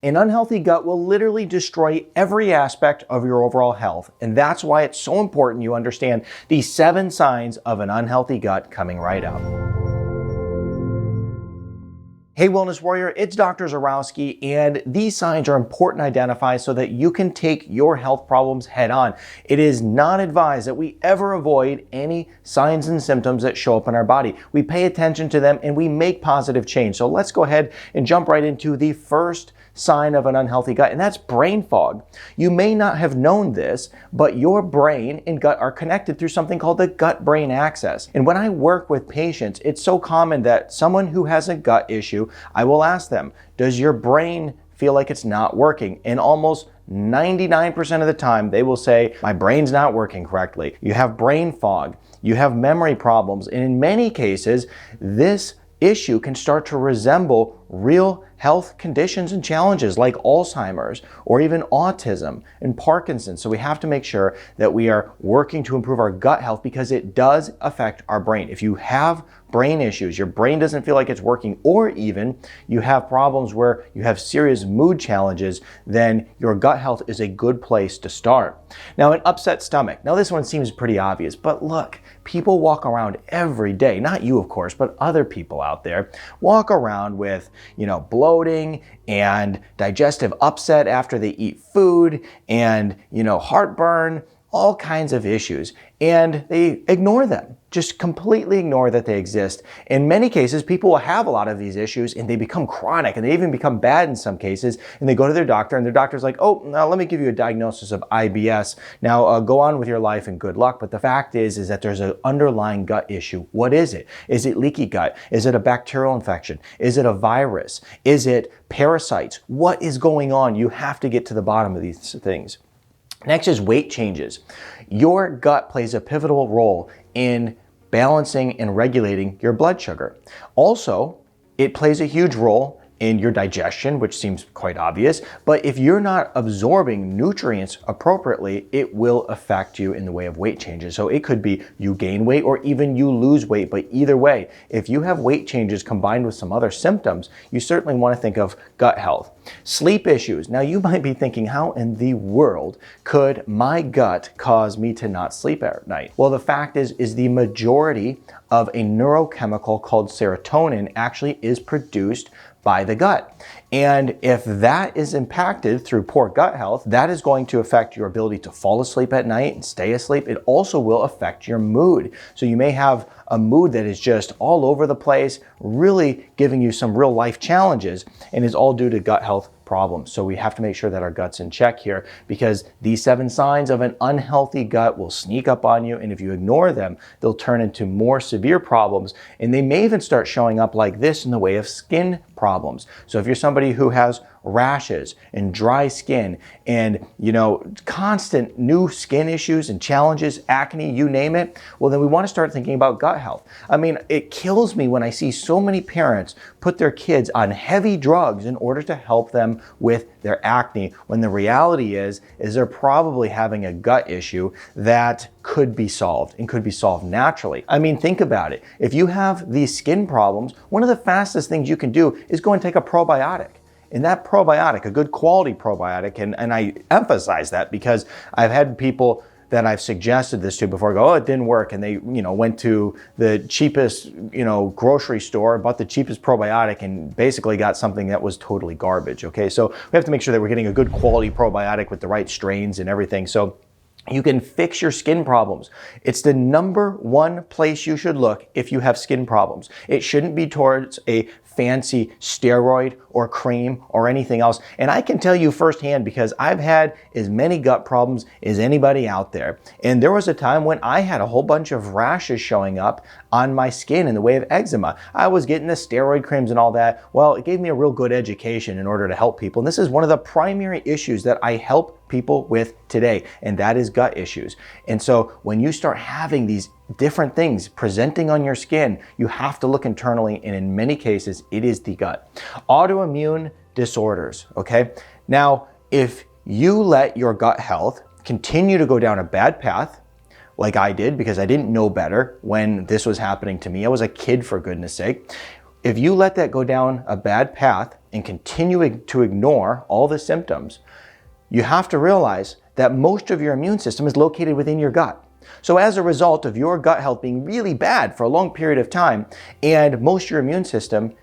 An unhealthy gut will literally destroy every aspect of your overall health, and that's why it's so important you understand the 7 signs of an unhealthy gut coming right up. Hey Wellness Warrior, it's Dr. Zyrowski, and these signs are important to identify so that you can take your health problems head on. It is not advised that we ever avoid any signs and symptoms that show up in our body. We pay attention to them and we make positive change. So let's go ahead and jump right into the first sign of an unhealthy gut, and that's brain fog. You may not have known this, but your brain and gut are connected through something called the gut-brain axis. And when I work with patients, it's so common that someone who has a gut issue, I will ask them, does your brain feel like it's not working? And almost 99% of the time, they will say, my brain's not working correctly. You have brain fog, you have memory problems, and in many cases, this issue can start to resemble real health conditions and challenges like Alzheimer's or even autism and Parkinson's. So we have to make sure that we are working to improve our gut health because it does affect our brain. If you have brain issues, your brain doesn't feel like it's working, or even you have problems where you have serious mood challenges, then your gut health is a good place to start. Now, an upset stomach. Now, this one seems pretty obvious, but look, people walk around every day, not you, of course, but other people out there walk around with, bloating and digestive upset after they eat food and, heartburn, all kinds of issues, and they ignore them. Just completely ignore that they exist. In many cases, people will have a lot of these issues and they become chronic and they even become bad in some cases, and they go to their doctor and their doctor's like, oh, now let me give you a diagnosis of IBS. Now go on with your life and good luck. But the fact is that there's an underlying gut issue. What is it? Is it leaky gut? Is it a bacterial infection? Is it a virus? Is it parasites? What is going on? You have to get to the bottom of these things. Next is weight changes. Your gut plays a pivotal role in balancing and regulating your blood sugar. Also, it plays a huge role in your digestion, which seems quite obvious, but if you're not absorbing nutrients appropriately, it will affect you in the way of weight changes. So it could be you gain weight or even you lose weight, but either way, if you have weight changes combined with some other symptoms, you certainly want to think of gut health. Sleep issues. Now you might be thinking, how in the world could my gut cause me to not sleep at night? Well, the fact is the majority of a neurochemical called serotonin actually is produced by the gut. And if that is impacted through poor gut health, that is going to affect your ability to fall asleep at night and stay asleep. It also will affect your mood. So you may have a mood that is just all over the place, really giving you some real life challenges, and is all due to gut health problems. So we have to make sure that our gut's in check here, because these 7 signs of an unhealthy gut will sneak up on you, and if you ignore them, they'll turn into more severe problems, and they may even start showing up like this in the way of skin problems. So if you're somebody who has rashes and dry skin and constant new skin issues and challenges, acne, you name it, well then we want to start thinking about gut health. I mean, it kills me when I see so many parents put their kids on heavy drugs in order to help them with their acne, when the reality is they're probably having a gut issue that could be solved and could be solved naturally. I mean, think about it. If you have these skin problems, one of the fastest things you can do is go and take a probiotic. And that probiotic, a good quality probiotic, and I emphasize that because I've had people that I've suggested this to before go, oh, it didn't work, and they went to the cheapest grocery store, bought the cheapest probiotic, and basically got something that was totally garbage. Okay, so we have to make sure that we're getting a good quality probiotic with the right strains and everything. So you can fix your skin problems. It's the number one place you should look if you have skin problems. It shouldn't be towards a fancy steroid or cream or anything else. And I can tell you firsthand because I've had as many gut problems as anybody out there. And there was a time when I had a whole bunch of rashes showing up on my skin in the way of eczema. I was getting the steroid creams and all that. Well, it gave me a real good education in order to help people. And this is one of the primary issues that I help people with today, and that is gut issues. And so when you start having these different things presenting on your skin, you have to look internally, and in many cases, it is the gut. Autoimmune disorders, okay? Now, if you let your gut health continue to go down a bad path, like I did because I didn't know better when this was happening to me. I was a kid, for goodness sake. If you let that go down a bad path and continue to ignore all the symptoms, you have to realize that most of your immune system is located within your gut. So as a result of your gut health being really bad for a long period of time and most of your immune system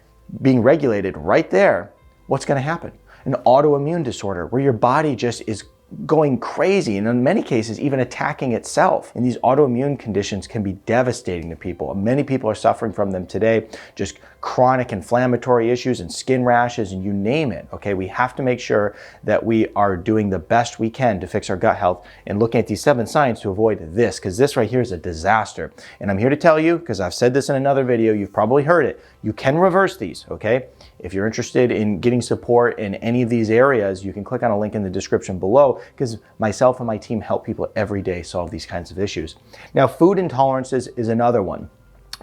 being regulated right there, what's going to happen? An autoimmune disorder where your body just is going crazy and in many cases even attacking itself. And these autoimmune conditions can be devastating to people. Many people are suffering from them today, just chronic inflammatory issues and skin rashes and you name it. Okay, we have to make sure that we are doing the best we can to fix our gut health and looking at these 7 signs to avoid this, because this right here is a disaster. And I'm here to tell you, because I've said this in another video, you've probably heard it, you can reverse these, okay? If you're interested in getting support in any of these areas, you can click on a link in the description below, because myself and my team help people every day solve these kinds of issues. Now, food intolerances is another one.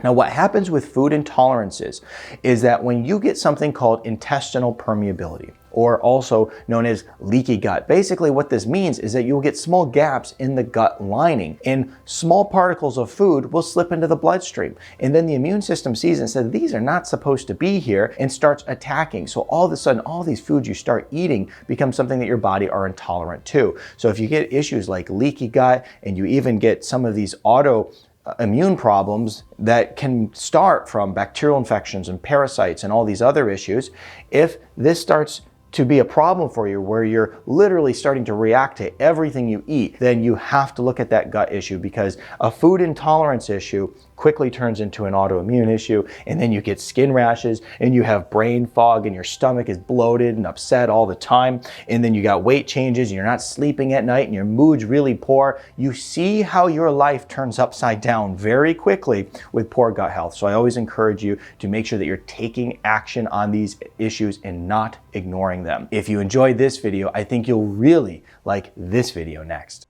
Now, what happens with food intolerances is that when you get something called intestinal permeability, or also known as leaky gut, basically what this means is that you'll get small gaps in the gut lining and small particles of food will slip into the bloodstream. And then the immune system sees and says, these are not supposed to be here, and starts attacking. So all of a sudden, all these foods you start eating become something that your body are intolerant to. So if you get issues like leaky gut and you even get some of these autoimmune problems that can start from bacterial infections and parasites and all these other issues, if this starts to be a problem for you where you're literally starting to react to everything you eat, then you have to look at that gut issue, because a food intolerance issue quickly turns into an autoimmune issue, and then you get skin rashes and you have brain fog and your stomach is bloated and upset all the time, and then you got weight changes and you're not sleeping at night and your mood's really poor. You see how your life turns upside down very quickly with poor gut health. So I always encourage you to make sure that you're taking action on these issues and not ignoring them. If you enjoyed this video, I think you'll really like this video next.